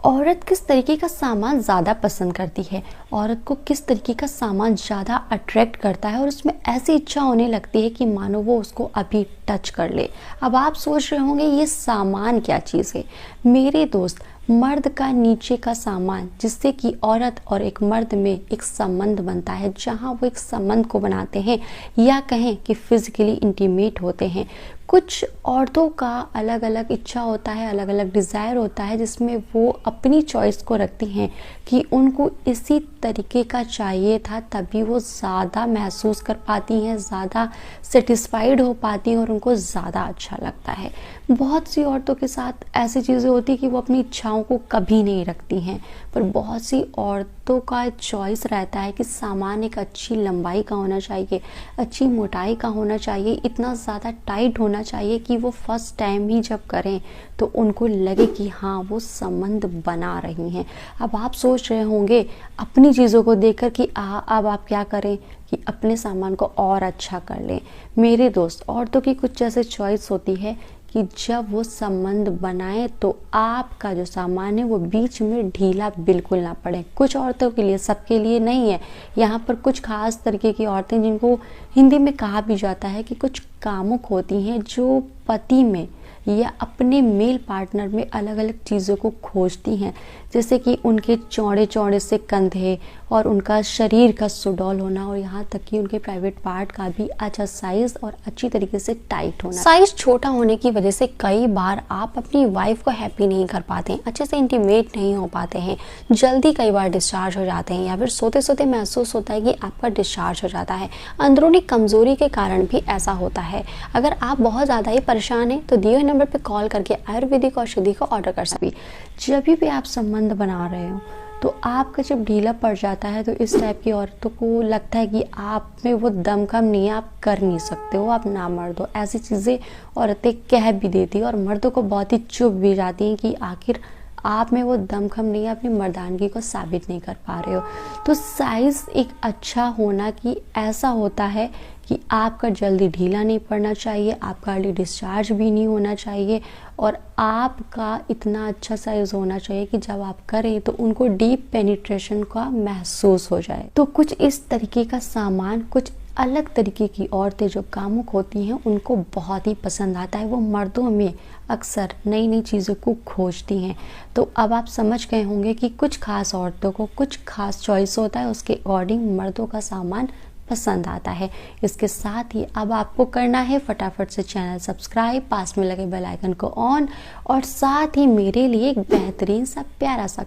औरत किस तरीके का सामान ज़्यादा पसंद करती है, औरत को किस तरीके का सामान ज़्यादा अट्रैक्ट करता है और उसमें ऐसी इच्छा होने लगती है कि मानो वो उसको अभी टच कर ले। अब आप सोच रहे होंगे ये सामान क्या चीज़ है। मेरे दोस्त, मर्द का नीचे का सामान जिससे कि औरत और एक मर्द में एक संबंध बनता है, जहां वो एक संबंध को बनाते हैं या कहें कि फिजिकली इंटीमेट होते हैं। कुछ औरतों का अलग अलग इच्छा होता है, अलग अलग डिज़ायर होता है, जिसमें वो अपनी चॉइस को रखती हैं कि उनको इसी तरीके का चाहिए था, तभी वो ज़्यादा महसूस कर पाती हैं, ज़्यादा सेटिस्फाइड हो पाती हैं और उनको ज़्यादा अच्छा लगता है। बहुत सी औरतों के साथ ऐसी चीज़ें होती हैं कि वो अपनी इच्छाओं को कभी नहीं रखती हैं, पर बहुत सी औरतों का चॉइस रहता है कि सामान एक अच्छी लंबाई का होना चाहिए, अच्छी मोटाई का होना चाहिए, इतना ज़्यादा टाइट होना चाहिए कि वो फर्स्ट टाइम ही जब करें तो उनको लगे कि हाँ वो संबंध बना रही हैं। अब आप सोच रहे होंगे अपनी चीज़ों को देखकर कि अब आप क्या करें कि अपने सामान को और अच्छा कर लें। मेरे दोस्त, औरतों की कुछ जैसे चॉइस होती है कि जब वो संबंध बनाए तो आपका जो सामान है वो बीच में ढीला बिल्कुल ना पड़े। कुछ औरतों के लिए, सबके लिए नहीं है। यहाँ पर कुछ खास तरीके की औरतें, जिनको हिंदी में कहा भी जाता है कि कुछ कामुक होती हैं, जो पति में या अपने मेल पार्टनर में अलग अलग चीज़ों को खोजती हैं, जैसे कि उनके चौड़े चौड़े से कंधे और उनका शरीर का सुडौल होना और यहाँ तक कि उनके प्राइवेट पार्ट का भी अच्छा साइज और अच्छी तरीके से टाइट होना। साइज छोटा होने की वजह से कई बार आप अपनी वाइफ को हैप्पी नहीं कर पाते हैं, अच्छे से इंटीमेट नहीं हो पाते हैं, जल्दी कई बार डिस्चार्ज हो जाते हैं, या फिर सोते सोते महसूस होता है कि आपका डिस्चार्ज हो जाता है। अंदरूनी कमजोरी के कारण भी ऐसा होता है। अगर आप बहुत ज़्यादा ही परेशान हैं तो दिए हुए नंबर पर कॉल करके आयुर्वेदिक औषधि को ऑर्डर कर सकते। जब भी आप संबंध बना रहे हो तो आपका जब ढीला पड़ जाता है तो इस टाइप की औरतों को लगता है कि आप में वो दमखम नहीं है, आप कर नहीं सकते हो, आप ना मर्द हो। ऐसी चीज़ें औरतें कह भी देती हैं और मर्दों को बहुत ही चुभ भी जाती हैं कि आखिर आप में वो दमखम नहीं है, अपनी मर्दानगी को साबित नहीं कर पा रहे हो। तो साइज़ एक अच्छा होना कि ऐसा होता है कि आपका जल्दी ढीला नहीं पड़ना चाहिए, आपका अर्ली डिस्चार्ज भी नहीं होना चाहिए, और आपका इतना अच्छा साइज होना चाहिए कि जब आप करें तो उनको डीप पेनिट्रेशन का महसूस हो जाए। तो कुछ इस तरीके का सामान कुछ अलग तरीके की औरतें जो कामुक होती हैं उनको बहुत ही पसंद आता है। वो मर्दों में अक्सर नई नई चीज़ों को खोजती हैं। तो अब आप समझ गए होंगे कि कुछ खास औरतों को कुछ खास चॉइस होता है, उसके अकॉर्डिंग मर्दों का सामान पसंद आता है। इसके साथ ही अब आपको करना है फटाफट से चैनल सब्सक्राइब, पास में लगे बेल आइकन को ऑन, और साथ ही मेरे लिए एक बेहतरीन सा प्यारा सा